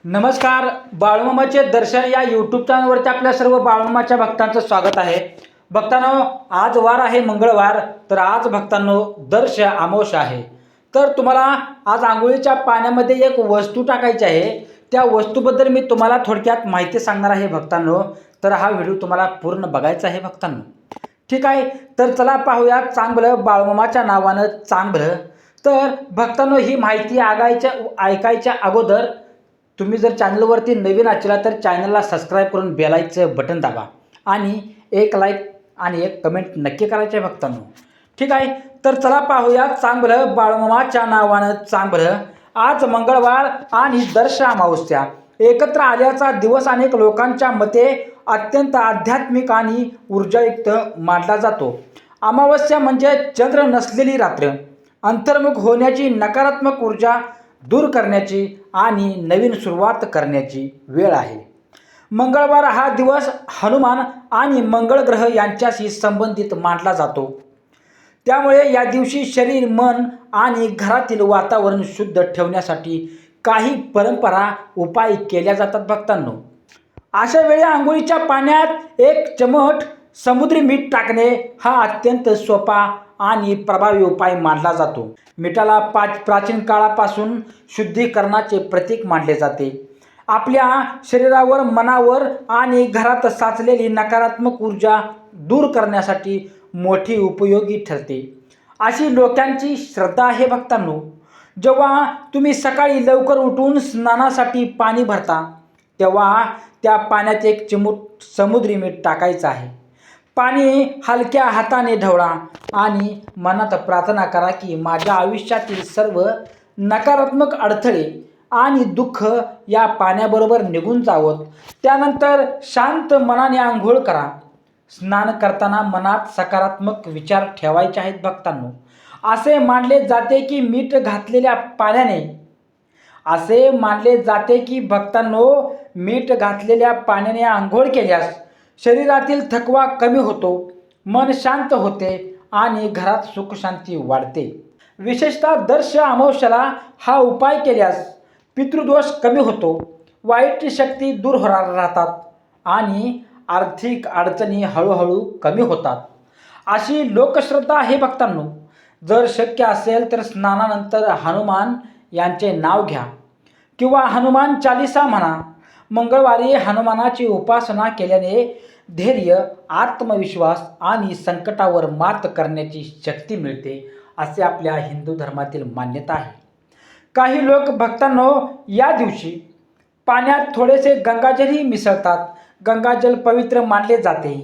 नमस्कार. बाळूमामाचे दर्शन या यूट्यूब चॅनलवरती आपल्या सर्व बाळूमामाच्या भक्तांचं स्वागत आहे. भक्तांनो, आज वार आहे मंगळवार, तर आज भक्तांनो दर्श अमावस्या आहे. तर तुम्हाला आज आंघोळीच्या पाण्यामध्ये एक वस्तू टाकायची आहे. त्या वस्तूबद्दल मी तुम्हाला थोडक्यात माहिती सांगणार आहे भक्तांनो. तर हा व्हिडिओ तुम्हाला पूर्ण बघायचा आहे भक्तांनो. ठीक आहे, तर चला पाहूया चांगलं बाळूमामाच्या नावानं चांगलं. तर भक्तांनो, ही माहिती ऐकायच्या अगोदर तुम्ही जर चॅनलवरती नवीन असाल तर चॅनलला सबस्क्राईब करून बेलायचं बटन दाबा आणि एक लाईक आणि एक कमेंट नक्की करायचे आहे भक्तांनो. ठीक आहे, तर चला पाहूया चांगलं बाळूमामाच्या नावानं चांगलं. आज मंगळवार आणि दर्श अमावस्या एकत्र आल्याचा दिवस अनेक लोकांच्या मते अत्यंत आध्यात्मिक आणि ऊर्जायुक्त मानला जातो. अमावस्या म्हणजे चंद्र नसलेली रात्र, अंतर्मुख होण्याची, नकारात्मक ऊर्जा दूर करण्याची आणि नवीन सुरुवात करण्याची वेळ आहे. मंगळवार हा दिवस हनुमान आणि मंगळ ग्रह यांच्याशी संबंधित मानला जातो. त्यामुळे या दिवशी शरीर, मन आणि घरातील वातावरण शुद्ध ठेवण्यासाठी काही परंपरा उपाय केल्या जातात भक्तांनो. अशा वेळी आंघोळीच्या पाण्यात एक चमट समुद्री मीठ टाकणे हा अत्यंत सोपा आणि प्रभावी उपाय मानला जातो. मिठाला प्राचीन काळापासून शुद्धीकरणाचे प्रतीक मानले जाते. आपल्या शरीरावर, मनावर आणि घरात साचलेली नकारात्मक ऊर्जा दूर करण्यासाठी मोठी उपयोगी ठरते, अशी लोकांची श्रद्धा आहे भक्तांनो. जेव्हा तुम्ही सकाळी लवकर उठून स्नानासाठी पाणी भरता तेव्हा त्या पाण्यात एक चिमूट समुद्री मीठ टाकायचं आहे. पाणी हलक्या हाताने ढवळा आणि मनात प्रार्थना करा की माझ्या आयुष्यातील सर्व नकारात्मक अडथळे आणि दुःख या पाण्याबरोबर निघून जावत. त्यानंतर शांत मनाने आंघोळ करा. स्नान करताना मनात सकारात्मक विचार ठेवायचे आहेत भक्तांनो. असे मानले जाते की मीठ घातलेल्या पाण्याने आंघोळ केल्यास शरीरातील थकवा कमी होतो, मन शांत होते आणि घरात सुखशांती वाढते. विशेषतः दर्श अमावस्येला हा उपाय केल्यास पितृदोष कमी होतो, वाईट शक्ती दूर राहतात आणि आर्थिक अडचणी हळूहळू कमी होतात, अशी लोकश्रद्धा आहे भक्तांनो. जर शक्य असेल तर स्नानानंतर हनुमान यांचे नाव घ्या किंवा हनुमान चालीसा म्हणा. मंगळवारी हनुमानाची उपासना केल्याने धैर्य, आत्मविश्वास आणि संकटावर मात करण्याची शक्ती मिळते, असे आपल्या हिंदू धर्मातील मान्यता आहे. काही लोक भक्तांनो या दिवशी पाण्यात थोडेसे गंगाजलही मिसळतात. गंगाजल पवित्र मानले जाते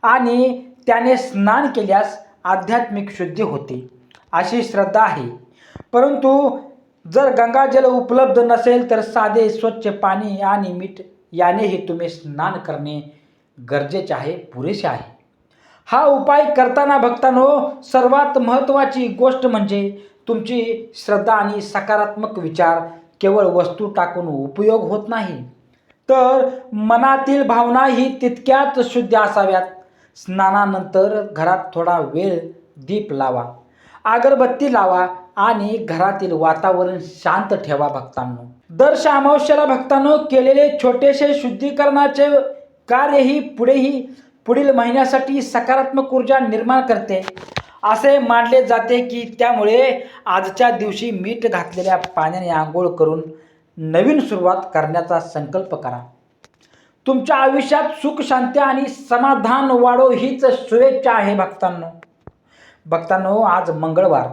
आणि त्याने स्नान केल्यास आध्यात्मिक शुद्धी होते, अशी श्रद्धा आहे. परंतु जर गंगाजल उपलब्ध नसेल तर साधे स्वच्छ पाणी आणि मीठ यानेही तुम्ही स्नान करणे गरजेचे आहे, पुरेसे आहे. हा उपाय करताना भक्तांनो सर्वात महत्त्वाची गोष्ट म्हणजे तुमची श्रद्धा आणि सकारात्मक विचार. केवळ वस्तू टाकून उपयोग होत नाही, तर मनातील भावनाही तितक्याच शुद्ध असाव्यात. स्नानानंतर घरात थोडा वेळ दीप लावा, अगरबत्ती लावा आणि घरातील वातावरण शांत ठेवा भक्तांनो. दर्श अमावस्येला भक्तांनो केलेले छोटेसे शुद्धीकरणाचे कार्यही पुढील महिन्यासाठी सकारात्मक ऊर्जा निर्माण करते, असे मानले जाते की त्यामुळे आजच्या दिवशी मीठ घातलेल्या पाण्याने आंघोळ करून नवीन सुरुवात करण्याचा संकल्प करा. तुमच्या आयुष्यात सुख, शांती आणि समाधान वाढो हीच शुभेच्छा आहे भक्तांनो, आज मंगळवार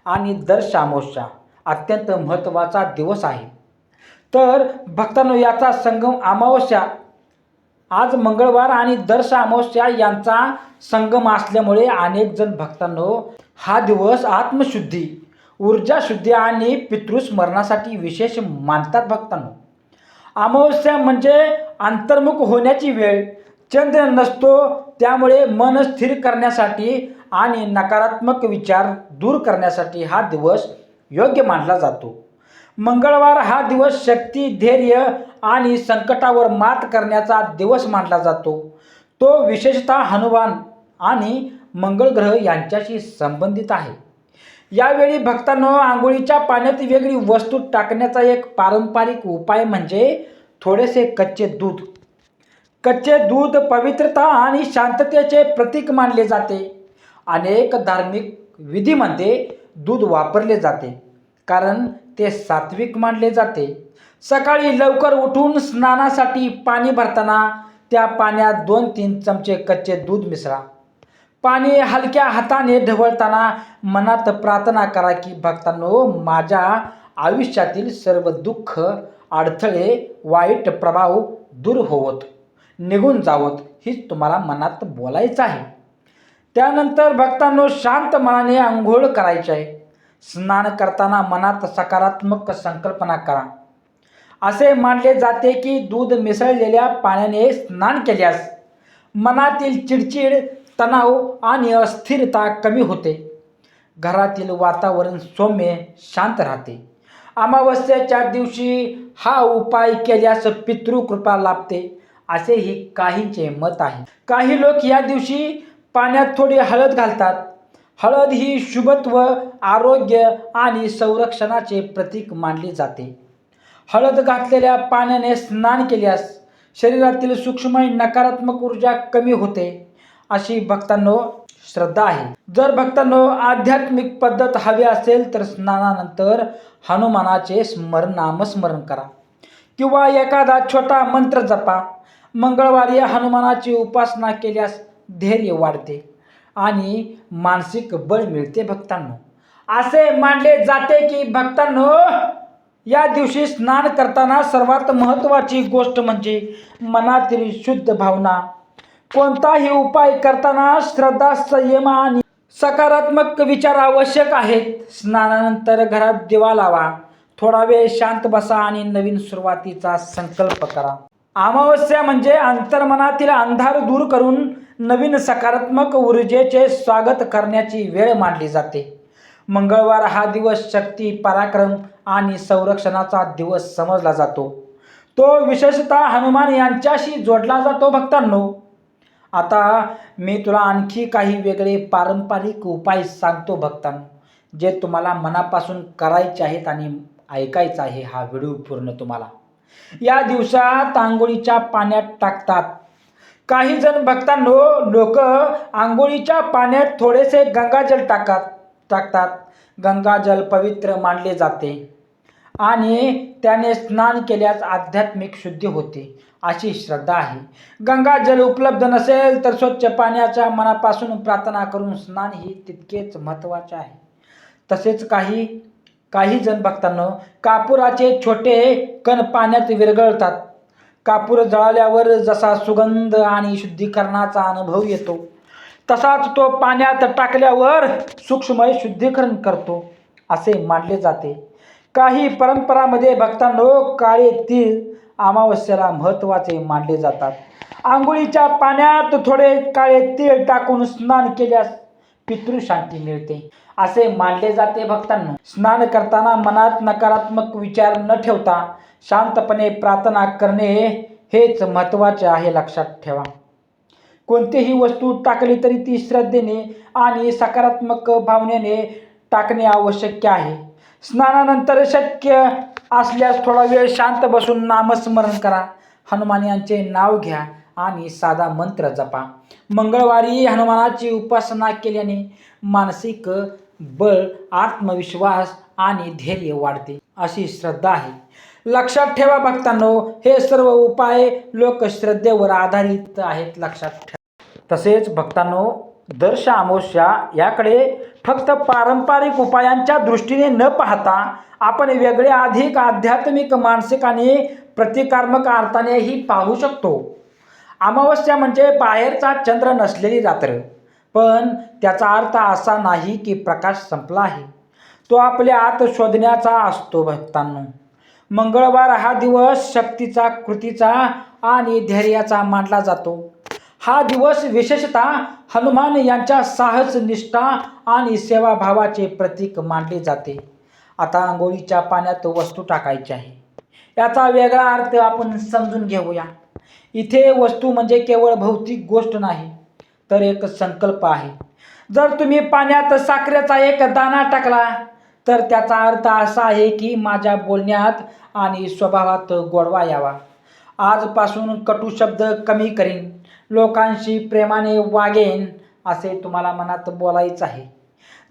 आणि दर्श अमावस्या अत्यंत महत्त्वाचा दिवस आहे. तर भक्तांनो, याचा संगम अमावस्या, आज मंगळवार आणि दर्श अमावस्या यांचा संगम असल्यामुळे अनेक जण भक्तांनो हा दिवस आत्मशुद्धी, ऊर्जा शुद्धी आणि पितृस्मरणासाठी विशेष मानतात भक्तांनो. अमावस्या म्हणजे अंतर्मुख होण्याची वेळ. चंद्र नसतो, त्यामुळे मन स्थिर करण्यासाठी आणि नकारात्मक विचार दूर करण्यासाठी हा दिवस योग्य मानला जातो. मंगळवार हा दिवस शक्ती, धैर्य आणि संकटावर मात करण्याचा दिवस मानला जातो. तो विशेषतः हनुमान आणि मंगळ ग्रह यांच्याशी संबंधित आहे. यावेळी भक्तांनो, आंघोळीच्या पाण्यात वेगळी वस्तू टाकण्याचा एक पारंपरिक उपाय म्हणजे थोडेसे कच्चे दूध. कच्चे दूध पवित्रता आणि शांततेचे प्रतीक मानले जाते. अनेक धार्मिक विधीमध्ये दूध वापरले जाते कारण ते सात्विक मानले जाते. सकाळी लवकर उठून स्नानासाठी पाणी भरताना त्या पाण्यात 2-3 चमचे कच्चे दूध मिसळा. पाणी हलक्या हाताने ढवळताना मनात प्रार्थना करा की भक्तांनो, माझ्या आयुष्यातील सर्व दुःख, अडथळे, वाईट प्रभाव दूर होवत, निघून जावत, हीच तुम्हाला मनात बोलायचं आहे. त्यानंतर भक्तांनो, शांत मनाने आंघोळ करायची आहे. स्नान करताना मनात सकारात्मक संकल्पना करा. असे मानले जाते की दूध मिसळलेल्या पाण्याने स्नान केल्यास मनातील चिडचिड, तणाव आणि अस्थिरता कमी होते. घरातील वातावरण सौम्य, शांत राहते. अमावस्येच्या दिवशी हा उपाय केल्यास पितृकृपा लाभते, असेही काहींचे मत आहे. काही लोक या दिवशी पाण्यात थोडी हळद घालतात. हळद ही शुभत्व, आरोग्य आणि संरक्षणाचे प्रतीक मानली जाते. हळद घातलेल्या पाण्याने स्नान केल्यास शरीरातील सूक्ष्म नकारात्मक ऊर्जा कमी होते, अशी भक्तांनो श्रद्धा आहे. जर भक्तांनो आध्यात्मिक पद्धत हवी असेल तर स्नानानंतर हनुमानाचे नामस्मरण करा किंवा एखादा छोटा मंत्र जपा. मंगळवारी हनुमानाची उपासना केल्यास धैर्य वाढते आणि मानसिक बळ मिळते. भक्तांनो, असे मानले जाते की भक्तांनो, या दिवशी स्नान करताना सर्वात महत्त्वाची गोष्ट म्हणजे मनातील शुद्ध भावना. कोणताही उपाय करताना श्रद्धा, संयम आणि सकारात्मक विचार आवश्यक आहेत. स्नानानंतर घरात दिवा लावा, थोडा वेळ शांत बसा आणि नवीन सुरुवातीचा संकल्प करा. अमावस्या म्हणजे अंतर्मनातील अंधार दूर करून नवीन सकारात्मक ऊर्जेचे स्वागत करण्याची वेळ मानली जाते. मंगळवार हा दिवस शक्ती, पराक्रम आणि संरक्षणाचा दिवस समजला जातो. तो विशेषतः हनुमान यांच्याशी जोडला जातो. भक्तांनो, आता मी तुला आणखी काही वेगळे पारंपरिक उपाय सांगतो भक्तांनो, जे तुम्हाला मनापासून करायचे आहेत आणि ऐकायचं आहे हा व्हिडिओ पूर्ण तुम्हाला. या दिवसात आंघोळीच्या पाण्यात टाकतात. काही जण भक्तांनो, लोक आंघोळीच्या पाण्यात थोडेसे गंगाजल टाकतात. गंगाजल पवित्र मानले जाते आणि त्याने स्नान केल्यास आध्यात्मिक शुद्धी होते, अशी श्रद्धा आहे. गंगाजल उपलब्ध नसेल तर स्वच्छ पाण्याच्या मनापासून प्रार्थना करून स्नान ही तितकेच महत्त्वाचे आहे. तसेच काही जण भक्तांनो, कापुराचे छोटे कण पाण्यात विरघळतात. कापूर जळाल्यावर जसा सुगंध आणि शुद्धीकरणाचा अनुभव येतो, तसाच तो पाण्यात टाकल्यावर सूक्ष्म शुद्धीकरण करतो, असे मानले जाते. काही परंपरांमध्ये भक्तांनो, काळे तीळ अमावस्येला महत्त्वाचे मानले जातात. आंघोळीच्या पाण्यात थोडे काळे तीळ टाकून स्नान केल्यास पितृशांती मिळते, असे मानले जाते. भक्तांनो, स्नान करताना मनात नकारात्मक विचार न ठेवता शांतपणे प्रार्थना करणे हेच महत्त्वाचे आहे. लक्षात ठेवा, कोणतीही वस्तू टाकली तरी ती श्रद्धेने आणि सकारात्मक भावनेने टाकणे आवश्यक आहे. स्नानानंतर शक्य असल्यास थोडा वेळ शांत बसून नामस्मरण करा. हनुमान यांचे नाव घ्या आणि साधा मंत्र जपा. मंगळवारी हनुमानाची उपासना केल्याने मानसिक बळ, आत्मविश्वास आणि धैर्य वाढते, अशी श्रद्धा आहे. लक्षात ठेवा भक्तांनो, हे सर्व उपाय लोकश्रद्धेवर आधारित आहेत. लक्षात ठेवा. तसेच भक्तांनो, दर्श अमावस्या याकडे फक्त पारंपरिक उपायांच्या दृष्टीने न पाहता आपण वेगळे, अधिक आध्यात्मिक, मानसिक आणि प्रतिकात्मक अर्थानेही पाहू शकतो. अमावस्या म्हणजे बाहेरचा चंद्र नसलेली रात्र, पण त्याचा अर्थ असा नाही की प्रकाश संपला आहे. तो आपल्या आत शोधण्याचा असतो. भक्तांनो, मंगळवार हा दिवस शक्तीचा, कृतीचा आणि धैर्याचा मानला जातो. हा दिवस विशेषतः हनुमान यांच्या साहस, निष्ठा आणि सेवाभावाचे प्रतीक मानले जाते. आता आंघोळीच्या पाण्यात वस्तू टाकायची आहे, याचा वेगळा अर्थ आपण समजून घेऊया. इथे वस्तू म्हणजे केवळ भौतिक गोष्ट नाही, तर एक संकल्प आहे. जर तुम्ही पाण्यात साखरेचा एक दाणा टाकला तर त्याचा अर्थ असा आहे की माझ्या बोलण्यात आणि स्वभावात गोडवा यावा. आजपासून कटू शब्द कमी करीन, लोकांशी प्रेमाने वागेन असे तुम्हाला मनात बोलायचं आहे.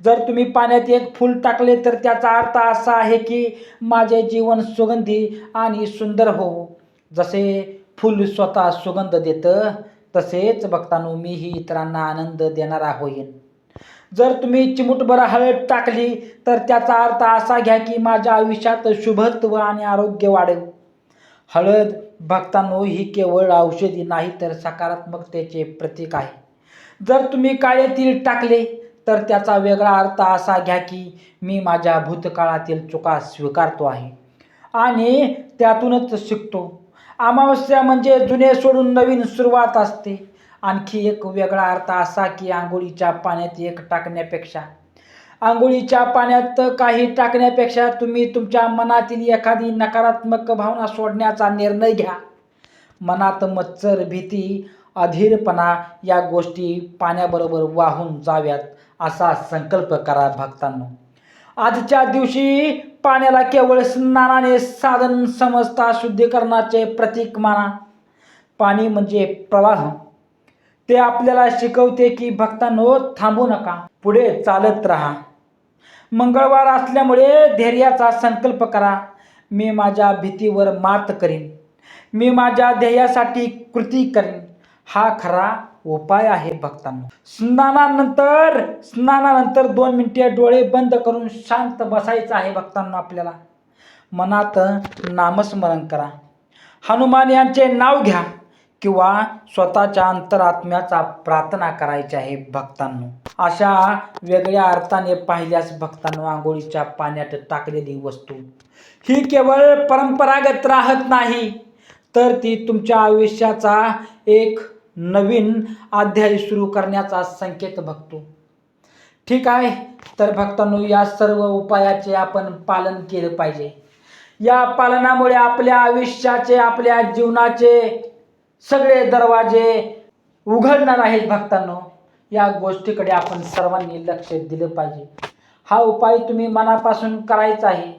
जर तुम्ही पाण्यात एक फूल टाकले तर त्याचा अर्थ असा आहे की माझे जीवन सुगंधी आणि सुंदर हो. जसे फूल स्वतः सुगंध देतं तसेच भक्तांनो मीही इतरांना आनंद देणारा होईन. जर तुम्ही चिमूटभर हळद टाकली तर त्याचा अर्थ असा घ्या की माझ्या आयुष्यात शुभत्व आणि आरोग्य वाढेल. हळद भक्तांनो ही केवळ औषधी नाही तर सकारात्मकतेचे प्रतीक आहे. जर तुम्ही काळे तीळ टाकले तर त्याचा वेगळा अर्थ असा घ्या की मी माझ्या भूतकाळातील चुका स्वीकारतो आहे आणि त्यातूनच शिकतो. अमावस्या म्हणजे जुने सोडून नवीन सुरुवात असते. आणखी एक वेगळा अर्थ असा की आंघोळीच्या पाण्यात एक टाकण्यापेक्षा आंघोळीच्या पाण्यात काही टाकण्यापेक्षा तुम्ही तुमच्या मनातील एखादी नकारात्मक भावना सोडण्याचा निर्णय घ्या. मनात मत्सर, भीती, अधीरपणा या गोष्टी पाण्याबरोबर वाहून जाव्यात असा संकल्प करा भक्तांनो. आजच्या दिवशी पाण्याला केवळ स्नानाने साधन समजता, शुद्धीकरणाचे प्रतीक माना. पाणी म्हणजे प्रवाह. ते आपल्याला शिकवते की भक्तांनो थांबू नका, पुढे चालत राहा. मंगळवार असल्यामुळे धैर्याचा संकल्प करा. मी माझ्या भीतीवर मात करीन, मी माझ्या ध्येयासाठी कृती करीन. हा खरा उपाय आहे भक्तांनो. स्नानानंतर 2 मिनिटे डोळे बंद करून शांत बसायचं आहे भक्तांनो. आपल्याला मनात नामस्मरण करा, हनुमान यांचे नाव घ्या किंवा स्वतःच्या अंतरात्म्याचा प्रार्थना करायची आहे भक्तांनो. अशा वेगळ्या अर्थाने पाहिल्यास भक्तांनो आंघोळीच्या पाण्यात टाकलेली वस्तू ही केवळ परंपरागत राहत नाही तर ती तुमच्या आयुष्याचा एक नवीन अध्याय सुरू करण्याचा संकेत बघतो. ठीक आहे, तर भक्तांनो या सर्व उपायाचे आपण पालन केलं पाहिजे. या पालनामुळे आपल्या आयुष्याचे, आपल्या जीवनाचे सगळे दरवाजे उघडणार आहेत भक्तांनो. या गोष्टीकडे आपण सर्वांनी लक्ष दिलं पाहिजे. हा उपाय तुम्ही मनापासून करायचा आहे.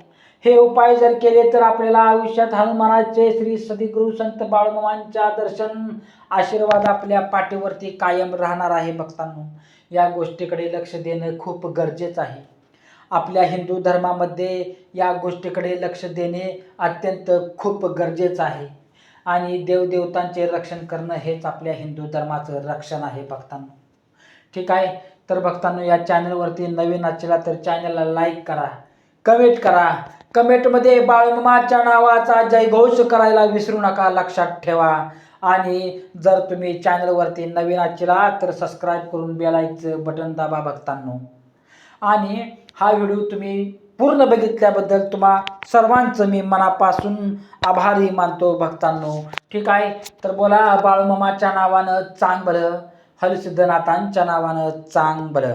हे उपाय जर केले तर आपल्याला आयुष्यात हनुमानाचे, श्री सद्गुरू संत बाळूमामांच्या दर्शन, आशीर्वाद आपल्या पाठीवरती कायम राहणार आहे भक्तांनो. या गोष्टीकडे लक्ष देणं खूप गरजेचं आहे. आपल्या हिंदू धर्मामध्ये या गोष्टीकडे लक्ष देणे अत्यंत खूप गरजेचं आहे आणि देवदेवतांचे रक्षण करणं हेच आपल्या हिंदू धर्माचं रक्षण आहे भक्तांनो. ठीक आहे, तर भक्तांनो या चॅनलवरती नवीन असला तर चॅनलला लाईक करा, कमेंट करा. कमेंटमध्ये बाळूमामाच्या नावाचा जयघोष करायला विसरू नका, लक्षात ठेवा. आणि जर तुम्ही चॅनलवरती नवीन असला तर सबस्क्राईब करून बेल आयकॉनचं बटन दाबा भक्तांनो. आणि हा व्हिडिओ तुम्ही पूर्ण बघितल्याबद्दल तुम्हा सर्वांचं मी मनापासून आभारी मानतो भक्तांनो. ठीक आहे, तर बोला बाळूमामाच्या नावानं चांग भलं, हरिसिद्धनाथांच्या नावानं चांग भलं.